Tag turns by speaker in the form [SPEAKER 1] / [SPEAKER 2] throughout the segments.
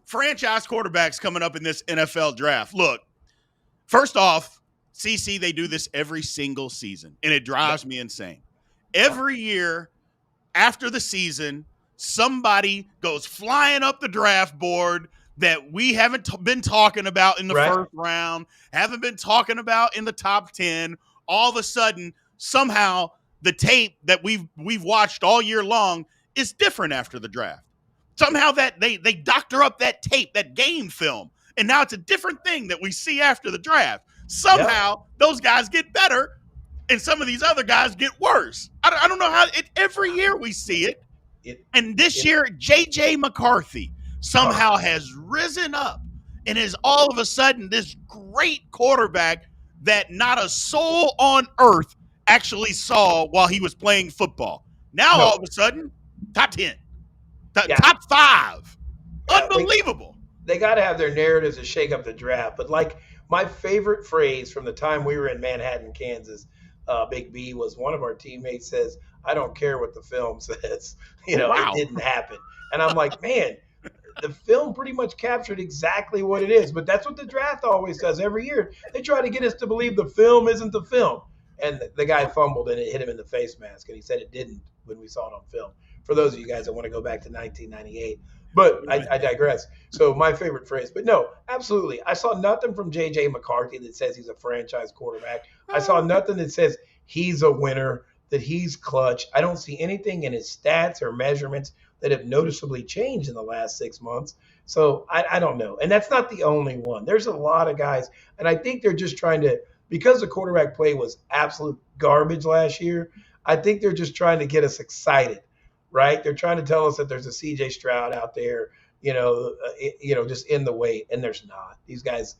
[SPEAKER 1] franchise quarterbacks coming up in this NFL draft. Look, first off, CC, they do this every single season, and it drives me insane. Every year after the season, somebody goes flying up the draft board that we haven't been talking about in the first round, haven't been talking about in the top 10. All of a sudden, somehow the tape that we've watched all year long is different after the draft. Somehow that they doctor up that tape, that game film, and now it's a different thing that we see after the draft. Somehow those guys get better and some of these other guys get worse. I don't know how every year we see it. And this year, J.J. McCarthy somehow has risen up and is all of a sudden this great quarterback that not a soul on earth actually saw while he was playing football. Now, all of a sudden, top 10, top 5. Unbelievable.
[SPEAKER 2] They got to have their narratives to shake up the draft. But like my favorite phrase from the time we were in Manhattan, Kansas, Big B, was one of our teammates says, "I don't care what the film says." It didn't happen. And I'm like, man, the film pretty much captured exactly what it is. But that's what the draft always does every year. They try to get us to believe the film isn't the film. And the guy fumbled and it hit him in the face mask. And he said it didn't when we saw it on film. For those of you guys that want to go back to 1998. But I digress. So my favorite phrase. But no, absolutely. I saw nothing from J.J. McCarthy that says he's a franchise quarterback. I saw nothing that says he's a winner, that he's clutch. I don't see anything in his stats or measurements that have noticeably changed in the last 6 months. So I don't know. And that's not the only one. There's a lot of guys. And I think they're just trying to, because the quarterback play was absolute garbage last year, I think they're just trying to get us excited. Right? They're trying to tell us that there's a CJ Stroud out there, just in the wait, and there's not. These guys,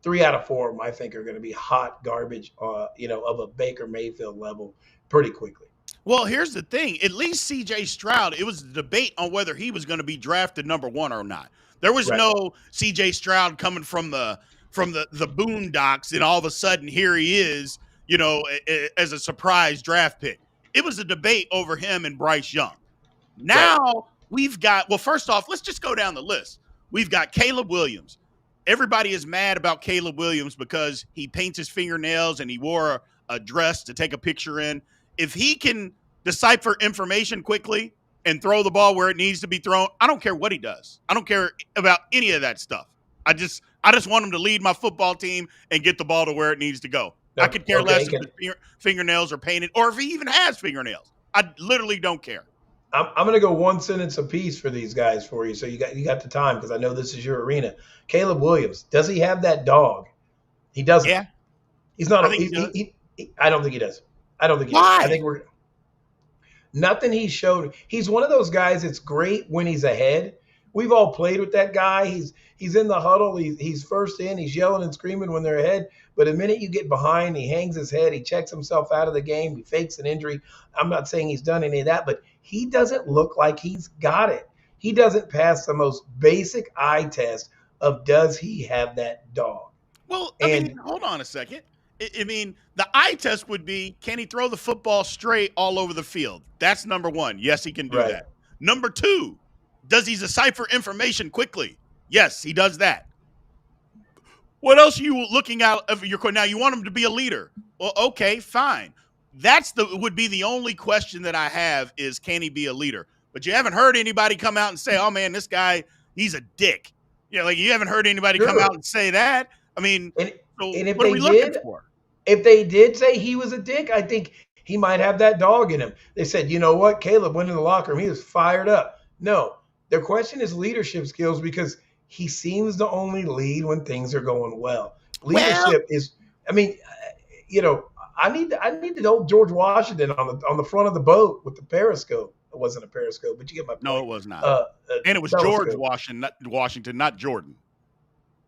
[SPEAKER 2] 3 out of 4 of them, I think, are going to be hot garbage, of a Baker Mayfield level pretty quickly.
[SPEAKER 1] Well, here's the thing. At least CJ Stroud, it was a debate on whether he was going to be drafted number 1 or not. There was no CJ Stroud coming from the boondocks, and all of a sudden here he is, as a surprise draft pick. It was a debate over him and Bryce Young. Now we've got, well, first off, let's just go down the list. We've got Caleb Williams. Everybody is mad about Caleb Williams because he paints his fingernails and he wore a dress to take a picture in. If he can decipher information quickly and throw the ball where it needs to be thrown, I don't care what he does. I don't care about any of that stuff. I just want him to lead my football team and get the ball to where it needs to go. I could care less if his fingernails are painted or if he even has fingernails. I literally don't care.
[SPEAKER 2] I'm going to go one sentence apiece for these guys for you, so you got the time because I know this is your arena. Caleb Williams, does he have that dog? He doesn't.
[SPEAKER 1] Yeah.
[SPEAKER 2] He's not. I don't think he does. I don't think he
[SPEAKER 1] Why?
[SPEAKER 2] does. I think nothing he showed. He's one of those guys that's great when he's ahead. We've all played with that guy. He's in the huddle. He's first in. He's yelling and screaming when they're ahead. But the minute you get behind, he hangs his head. He checks himself out of the game. He fakes an injury. I'm not saying he's done any of that, but he doesn't look like he's got it. He doesn't pass the most basic eye test of does he have that dog.
[SPEAKER 1] Well, I mean, hold on a second. I mean, the eye test would be, can he throw the football straight all over the field? That's number 1. Yes, he can do that. Number 2, does he decipher information quickly? Yes, he does that. What else are you looking out of your now? You want him to be a leader. Well, okay, fine. Would be the only question that I have is, can he be a leader? But you haven't heard anybody come out and say, oh man, this guy, he's a dick. You haven't heard anybody come out and say that. I mean,
[SPEAKER 2] and if
[SPEAKER 1] what are we looking for?
[SPEAKER 2] If they did say he was a dick, I think he might have that dog in him. They said, you know what? Caleb went in the locker room. He was fired up. No, their question is leadership skills because he seems to only lead when things are going well. Leadership is, I mean, I need the old George Washington on the front of the boat with the periscope. It wasn't a periscope, but you get my point.
[SPEAKER 1] No, it was not. And it was George Washington, not Jordan.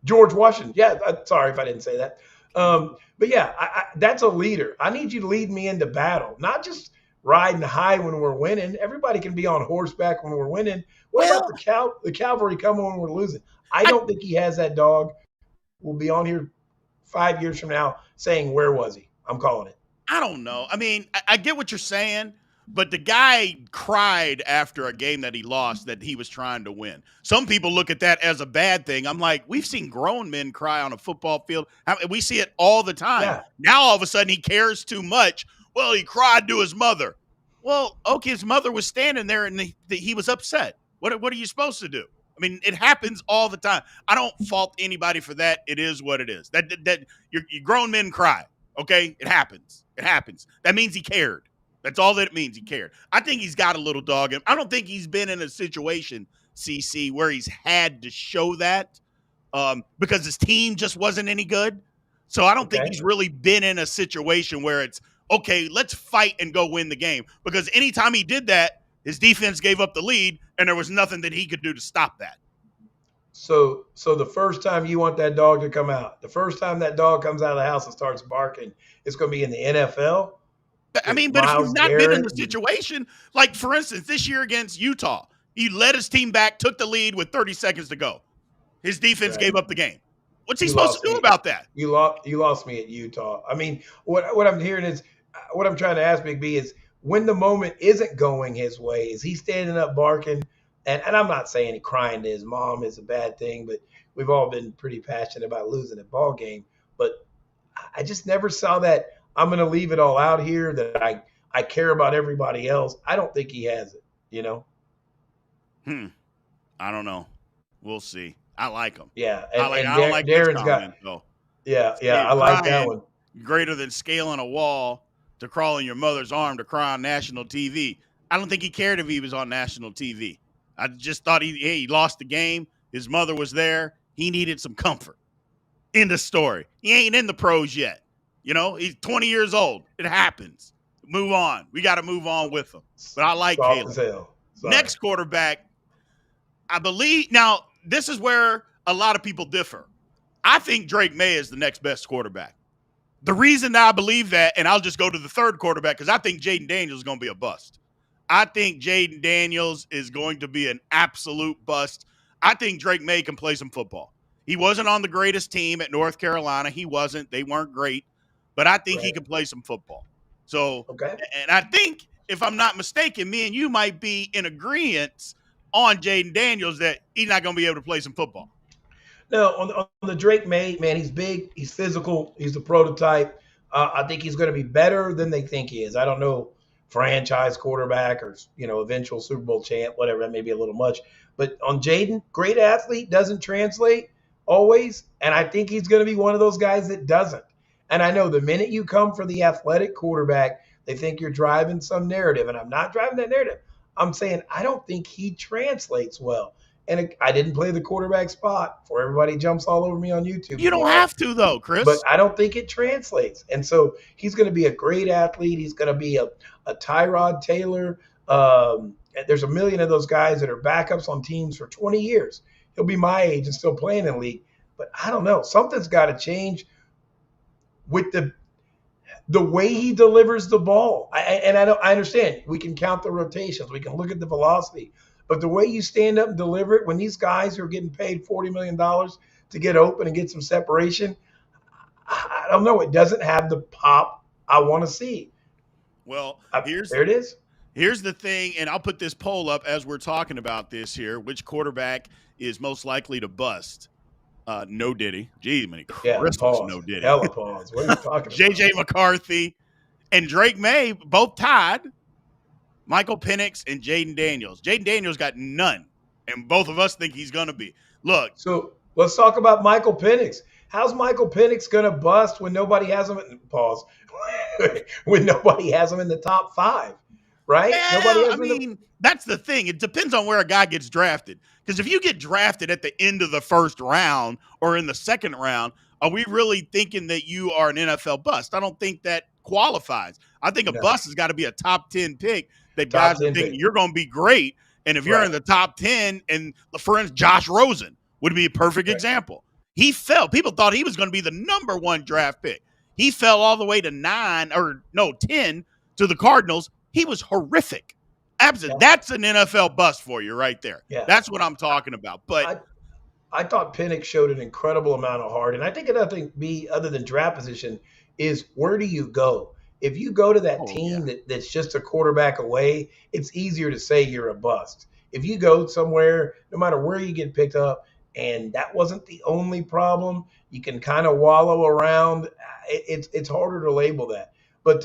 [SPEAKER 2] George Washington. Yeah, sorry if I didn't say that. But yeah, that's a leader. I need you to lead me into battle, not just riding high when we're winning. Everybody can be on horseback when we're winning. What about the cavalry coming when we're losing? I don't think he has that dog. We'll be on here 5 years from now saying, where was he? I'm calling it.
[SPEAKER 1] I don't know. I mean, I get what you're saying, But the guy cried after a game that he lost that he was trying to win. Some people look at that as a bad thing. I'm like, we've seen grown men cry on a football field. We see it all the time.
[SPEAKER 2] Yeah.
[SPEAKER 1] Now all of a sudden he cares too much. Well, he cried to his mother. Well, okay, his mother was standing there and he was upset. What are you supposed to do? I mean, it happens all the time. I don't fault anybody for that. It is what it is. That your grown men cry. Okay, it happens. It happens. That means he cared. That's all that it means. He cared. I think he's got a little dog in him. I don't think he's been in a situation, CC, where he's had to show that because his team just wasn't any good. So I don't think he's really been in a situation where it's, okay, let's fight and go win the game. Because anytime he did that, his defense gave up the lead, and there was nothing that he could do to stop that.
[SPEAKER 2] So the first time you want that dog to come out, the first time that dog comes out of the house and starts barking, it's going to be in the NFL.
[SPEAKER 1] I mean, but if you've not been in the situation, like for instance, this year against Utah, he led his team back, took the lead with 30 seconds to go. His defense gave up the game. What's he supposed to do about that?
[SPEAKER 2] You lost me at Utah. I mean, what I'm hearing is, what I'm trying to ask Big B is, when the moment isn't going his way, is he standing up barking? And I'm not saying crying to his mom is a bad thing, but we've all been pretty passionate about losing a ball game. But I just never saw that I'm going to leave it all out here, that I care about everybody else. I don't think he has it, you know?
[SPEAKER 1] I don't know. We'll see. I like him.
[SPEAKER 2] Yeah.
[SPEAKER 1] And I don't like Darren's comment, though.
[SPEAKER 2] Yeah, I like that one.
[SPEAKER 1] Greater than scaling a wall to crawl in your mother's arm to cry on national TV. I don't think he cared if he was on national TV. I just thought he lost the game. His mother was there. He needed some comfort. End of story. He ain't in the pros yet. You know, he's 20 years old. It happens. Move on. We got to move on with him. But I like Caleb. Next quarterback, I believe. Now, this is where a lot of people differ. I think Drake May is the next best quarterback. The reason that I believe that, and I'll just go to the third quarterback, because I think Jaden Daniels is going to be a bust. I think Jaden Daniels is going to be an absolute bust. I think Drake May can play some football. He wasn't on the greatest team at North Carolina. He wasn't. They weren't great. But I think he can play some football. So, and I think, if I'm not mistaken, me and you might be in agreement on Jaden Daniels that he's not going to be able to play some football.
[SPEAKER 2] No, on the Drake May, man, he's big. He's physical. He's a prototype. I think he's going to be better than they think he is. I don't know, franchise quarterback or, eventual Super Bowl champ, whatever. That may be a little much. But on Jaden, great athlete, doesn't translate always. And I think he's going to be one of those guys that doesn't. And I know the minute you come for the athletic quarterback, they think you're driving some narrative. And I'm not driving that narrative. I'm saying I don't think he translates well. And I didn't play the quarterback spot before everybody jumps all over me on YouTube.
[SPEAKER 1] You don't have to, though, Chris.
[SPEAKER 2] But I don't think it translates. And so he's going to be a great athlete. He's going to be a Tyrod Taylor. There's a million of those guys that are backups on teams for 20 years. He'll be my age and still playing in the league. But I don't know. Something's got to change with the way he delivers the ball. I understand. We can count the rotations. We can look at the velocity. But the way you stand up and deliver it, when these guys are getting paid $40 million to get open and get some separation, I don't know. It doesn't have the pop I want to see.
[SPEAKER 1] Well,
[SPEAKER 2] there it is.
[SPEAKER 1] Here's the thing, and I'll put this poll up as we're talking about this here. Which quarterback is most likely to bust? No Diddy. Gee, many Christmas, no Diddy.
[SPEAKER 2] Hella pause. What are you talking about?
[SPEAKER 1] J.J. McCarthy and Drake May both tied. Michael Penix and Jaden Daniels. Jaden Daniels got none, and both of us think he's going to be. Look.
[SPEAKER 2] So let's talk about Michael Penix. How's Michael Penix going to bust when nobody has him when nobody has him in the top 5, right?
[SPEAKER 1] Yeah, that's the thing. It depends on where a guy gets drafted. Because if you get drafted at the end of the first round or in the second round, are we really thinking that you are an NFL bust? I don't think that qualifies. I think a bust has got to be a top 10 pick. That guys think you're going to be great. And if you're in the top 10, and for instance, Josh Rosen would be a perfect example. He fell. People thought he was going to be the number 1 draft pick. He fell all the way to 10 to the Cardinals. He was horrific. Absolutely. Yeah. That's an NFL bust for you right there. Yeah. That's what I'm talking about. But
[SPEAKER 2] I thought Penix showed an incredible amount of heart. And I think another thing, other than draft position, is where do you go? If you go to that
[SPEAKER 1] Oh yeah.
[SPEAKER 2] team that's just a quarterback away, it's easier to say you're a bust. If you go somewhere, no matter where you get picked up, and that wasn't the only problem, you can kind of wallow around. It's harder to label that. But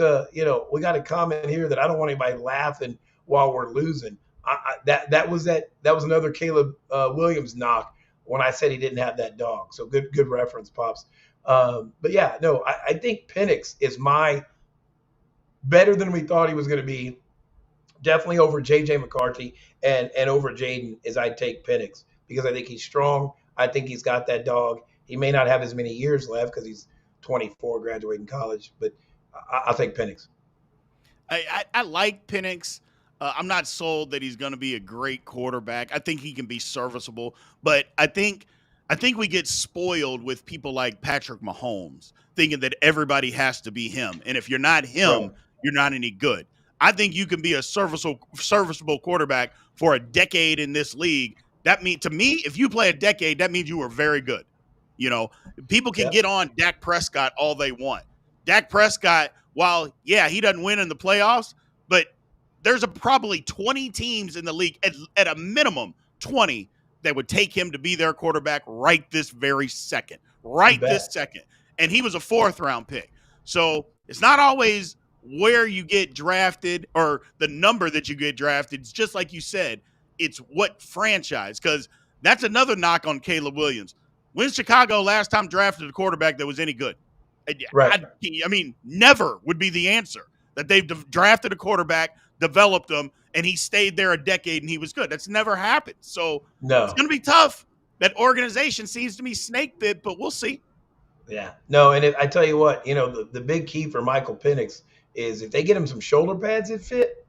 [SPEAKER 2] we got a comment here that I don't want anybody laughing while we're losing. That was another Caleb Williams knock when I said he didn't have that dog. So good reference, pops. But yeah, no, I think Penix is my better than we thought he was going to be. Definitely over JJ McCarthy and over Jaden is I'd take Penix because I think he's strong. I think he's got that dog. He may not have as many years left because he's 24, graduating college, but I'll take Penix.
[SPEAKER 1] I like Penix. I'm not sold that he's going to be a great quarterback. I think he can be serviceable, but I think we get spoiled with people like Patrick Mahomes, thinking that everybody has to be him, and if you're not him,
[SPEAKER 2] Right.
[SPEAKER 1] you're not any good. I think you can be a serviceable quarterback for a decade in this league. That means to me, if you play a decade, that means you were very good. People can
[SPEAKER 2] Yep.
[SPEAKER 1] get on Dak Prescott all they want. Dak Prescott, while he doesn't win in the playoffs, but there's probably 20 teams in the league at a minimum 20 that would take him to be their quarterback right this very second, and he was a 4th round pick. So it's not always where you get drafted or the number that you get drafted. It's just like you said, it's what franchise, because that's another knock on Caleb Williams. When's Chicago last time drafted a quarterback that was any good?
[SPEAKER 2] Right.
[SPEAKER 1] I mean, never would be the answer. That they've drafted a quarterback, developed him, and he stayed there a decade and he was good. That's never happened. So
[SPEAKER 2] No.
[SPEAKER 1] it's going to be tough. That organization seems to be snake bit, but we'll see.
[SPEAKER 2] Yeah. No, and I tell you what, the big key for Michael Penix is if they get him some shoulder pads that fit,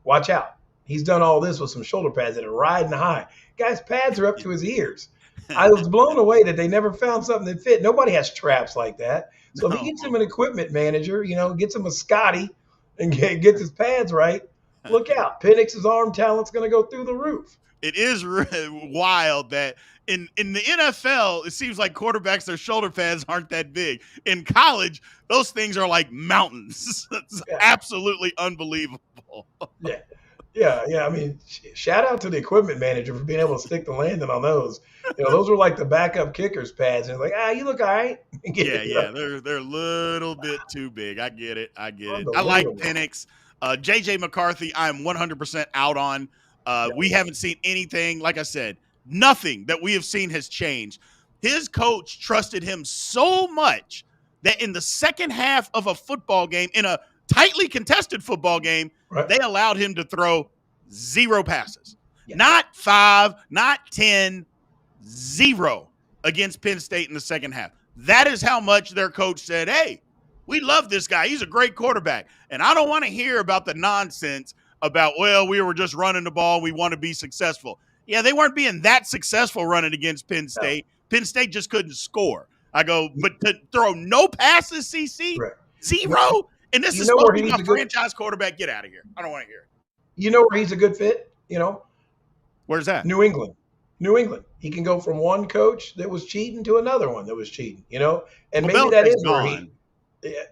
[SPEAKER 2] watch out. He's done all this with some shoulder pads that are riding high. Guy's pads are up to his ears. I was blown away that they never found something that fit. Nobody has traps like that. So if he gets him an equipment manager, gets him a Scotty and gets his pads right, look out. Penix's arm talent's going to go through the roof.
[SPEAKER 1] It is wild that in the NFL, it seems like quarterbacks, their shoulder pads aren't that big. In college, those things are like mountains. It's absolutely unbelievable.
[SPEAKER 2] Yeah. I mean, shout out to the equipment manager for being able to stick the landing on those. Those were like the backup kicker's pads. And it's like, you look all right.
[SPEAKER 1] Yeah. They're a little bit too big. I get it. I like Penix. JJ McCarthy, I'm 100% out on. We haven't seen anything. Like I said, nothing that we have seen has changed. His coach trusted him so much that in the second half of a football game, in a tightly contested football game,
[SPEAKER 2] Right.
[SPEAKER 1] They allowed him to throw 0 passes. Yeah. Not 5, not 10, 0 against Penn State in the second half. That is how much their coach said, hey, we love this guy. He's a great quarterback. And I don't want to hear about the nonsense about, we were just running the ball. We want to be successful. Yeah, they weren't being that successful running against Penn State. No. Penn State just couldn't score. I go, but to throw no passes, CC, right. 0? And this is supposed to be my franchise quarterback. Get out of here. I don't want to hear it.
[SPEAKER 2] You know where he's a good fit?
[SPEAKER 1] Where's that?
[SPEAKER 2] New England. He can go from one coach that was cheating to another one that was cheating, And maybe that is where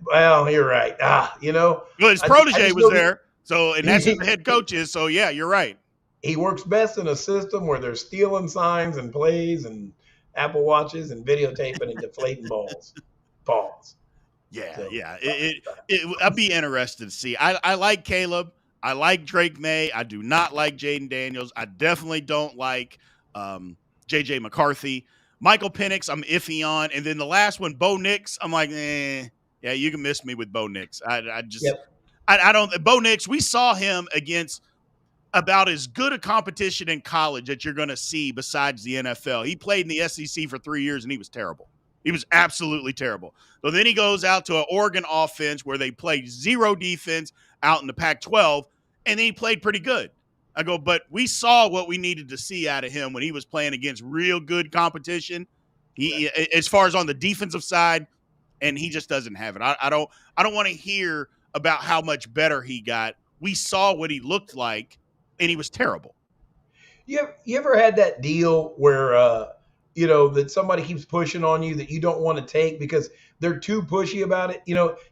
[SPEAKER 2] well, you're right.
[SPEAKER 1] Well, his protege was there. So, and that's who the head coach is. So, yeah, you're right.
[SPEAKER 2] He works best in a system where they're stealing signs and plays and Apple Watches and videotaping and deflating balls.
[SPEAKER 1] Yeah. I'd be interested to see. I like Caleb. I like Drake May. I do not like Jaden Daniels. I definitely don't like JJ McCarthy. Michael Penix, I'm iffy on. And then the last one, Bo Nix, I'm like, yeah, you can miss me with Bo Nix. I don't. Bo Nix, we saw him against about as good a competition in college that you're going to see besides the NFL. He played in the SEC for 3 years, and he was terrible. He was absolutely terrible. So then he goes out to an Oregon offense where they played 0 defense out in the Pac-12, and then he played pretty good. I go, but we saw what we needed to see out of him when he was playing against real good competition. As far as on the defensive side, and he just doesn't have it. I don't want to hear about how much better he got. We saw what he looked like, and he was terrible.
[SPEAKER 2] You ever had that deal where that somebody keeps pushing on you that you don't want to take because they're too pushy about it.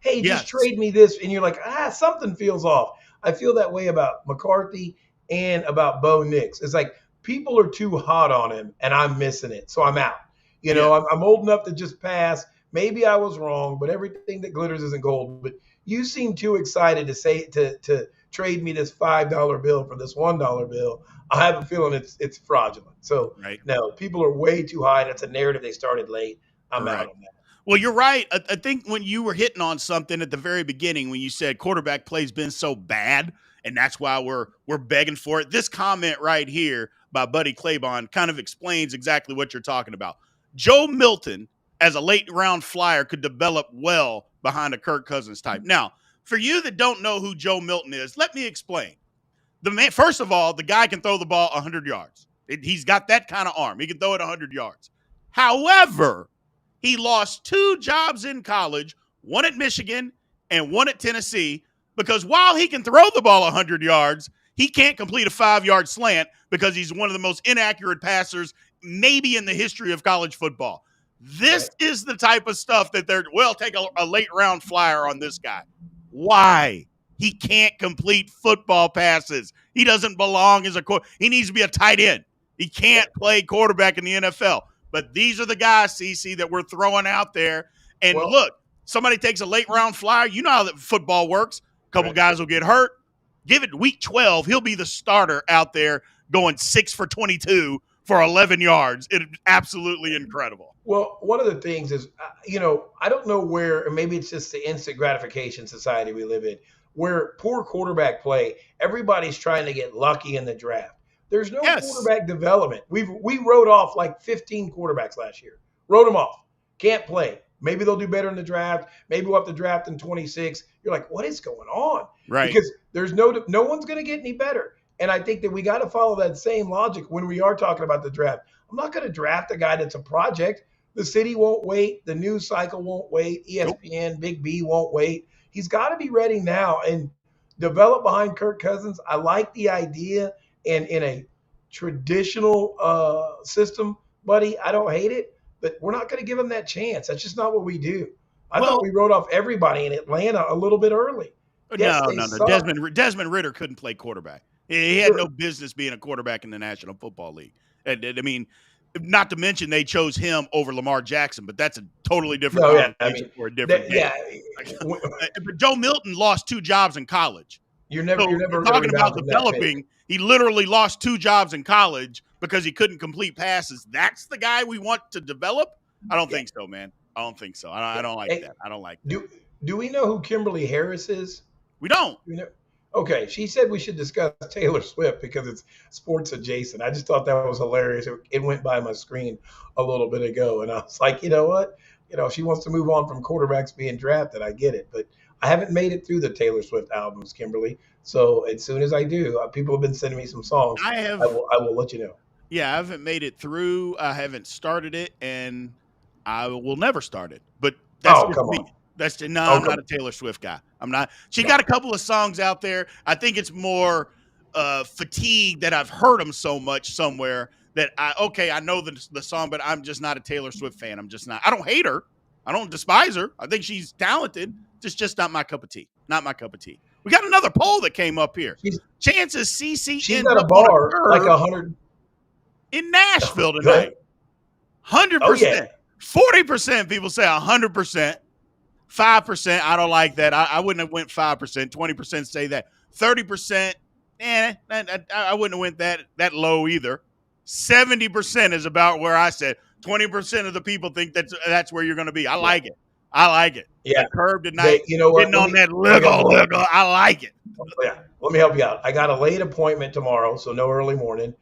[SPEAKER 2] Hey, just
[SPEAKER 1] Yes.
[SPEAKER 2] trade me this. And you're like, something feels off. I feel that way about McCarthy and about Bo Nix. It's like people are too hot on him and I'm missing it. So I'm out.
[SPEAKER 1] Yeah.
[SPEAKER 2] I'm old enough to just pass. Maybe I was wrong, but everything that glitters isn't gold. But you seem too excited to say to trade me this $5 bill for this $1 bill. I have a feeling it's fraudulent. So
[SPEAKER 1] Right.
[SPEAKER 2] no, people are way too high. That's a narrative they started late. I'm
[SPEAKER 1] Right.
[SPEAKER 2] out on that.
[SPEAKER 1] Well, you're right. I think when you were hitting on something at the very beginning, when you said quarterback play's been so bad, and that's why we're begging for it. This comment right here by Buddy Claiborne kind of explains exactly what you're talking about. Joe Milton, as a late round flyer, could develop well behind a Kirk Cousins type. Now, for you that don't know who Joe Milton is, let me explain. The man, first of all, the guy can throw the ball 100 yards. He's got that kind of arm. He can throw it 100 yards. However, he lost 2 jobs in college, one at Michigan and one at Tennessee, because while he can throw the ball 100 yards, he can't complete a 5-yard slant because he's one of the most inaccurate passers maybe in the history of college football. This is the type of stuff that take a late round flyer on this guy. Why? He can't complete football passes. He doesn't belong as he needs to be a tight end. He can't play quarterback in the NFL. But these are the guys, CC, that we're throwing out there. And look, somebody takes a late round flyer. You know how that football works. A couple guys will get hurt. Give it week 12. He'll be the starter out there going 6 for 22 for 11 yards. It's absolutely incredible.
[SPEAKER 2] Well, one of the things is, I don't know where, and maybe it's just the instant gratification society we live in, where poor quarterback play, everybody's trying to get lucky in the draft. There's no quarterback development. We wrote off like 15 quarterbacks last year. Wrote them off. Can't play. Maybe they'll do better in the draft. Maybe we'll have to draft in 26. You're like, what is going on?
[SPEAKER 1] Right.
[SPEAKER 2] Because there's no one's going to get any better. And I think that we got to follow that same logic when we are talking about the draft. I'm not going to draft a guy that's a project. The city won't wait. The news cycle won't wait. ESPN, Big B won't wait. He's got to be ready now and develop behind Kirk Cousins. I like the idea. And in a traditional system, buddy, I don't hate it, but we're not going to give him that chance. That's just not what we do. I thought we wrote off everybody in Atlanta a little bit early.
[SPEAKER 1] Yes, no. Desmond Ridder couldn't play quarterback. He had no business being a quarterback in the National Football League. And I mean, not to mention they chose him over Lamar Jackson, but that's a totally different for a different game. But Joe Milton lost 2 jobs in college.
[SPEAKER 2] You're never
[SPEAKER 1] talking about developing. He literally lost 2 jobs in college because he couldn't complete passes. That's the guy we want to develop? I don't think so, man. I don't think so. I don't like that. I don't like that.
[SPEAKER 2] Do we know who Kimberly Harris is?
[SPEAKER 1] We don't.
[SPEAKER 2] Okay, she said we should discuss Taylor Swift because it's sports adjacent. I just thought that was hilarious. It went by my screen a little bit ago, and I was like, you know what? If she wants to move on from quarterbacks being drafted, I get it. But I haven't made it through the Taylor Swift albums, Kimberly. So as soon as I do, people have been sending me some songs. I will let you know.
[SPEAKER 1] Yeah, I haven't made it through. I haven't started it, and I will never start it. But that's
[SPEAKER 2] come
[SPEAKER 1] me.
[SPEAKER 2] on.
[SPEAKER 1] I'm not a Taylor Swift guy. I'm not. She got a couple of songs out there. I think it's more fatigue that I've heard them so much somewhere that I know the song, but I'm just not a Taylor Swift fan. I'm just not. I don't hate her. I don't despise her. I think she's talented. It's just not my cup of tea. Not my cup of tea. We got another poll that came up here. Chances CC
[SPEAKER 2] she's at a bar like 100
[SPEAKER 1] in Nashville tonight. 100%. 40% people say 100%. 5%, I don't like that. I wouldn't have went 5%. 20% say that. 30%, I wouldn't have went that low either. 70% is about where I said. 20% of the people think that's where you're going to be. I like it.
[SPEAKER 2] Yeah.
[SPEAKER 1] The curve tonight.
[SPEAKER 2] You know what?
[SPEAKER 1] Getting on that little. I like it.
[SPEAKER 2] Yeah. Let me help you out. I got a late appointment tomorrow, so no early morning.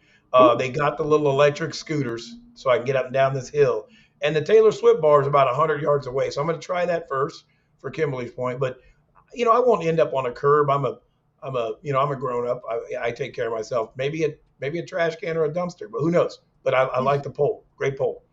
[SPEAKER 2] They got the little electric scooters so I can get up and down this hill. And the Taylor Swift bar is about 100 yards away. So I'm going to try that first for Kimberly's point. But, I won't end up on a curb. I'm a grown up. I take care of myself. Maybe a trash can or a dumpster, but who knows? But I like the poll. Great poll.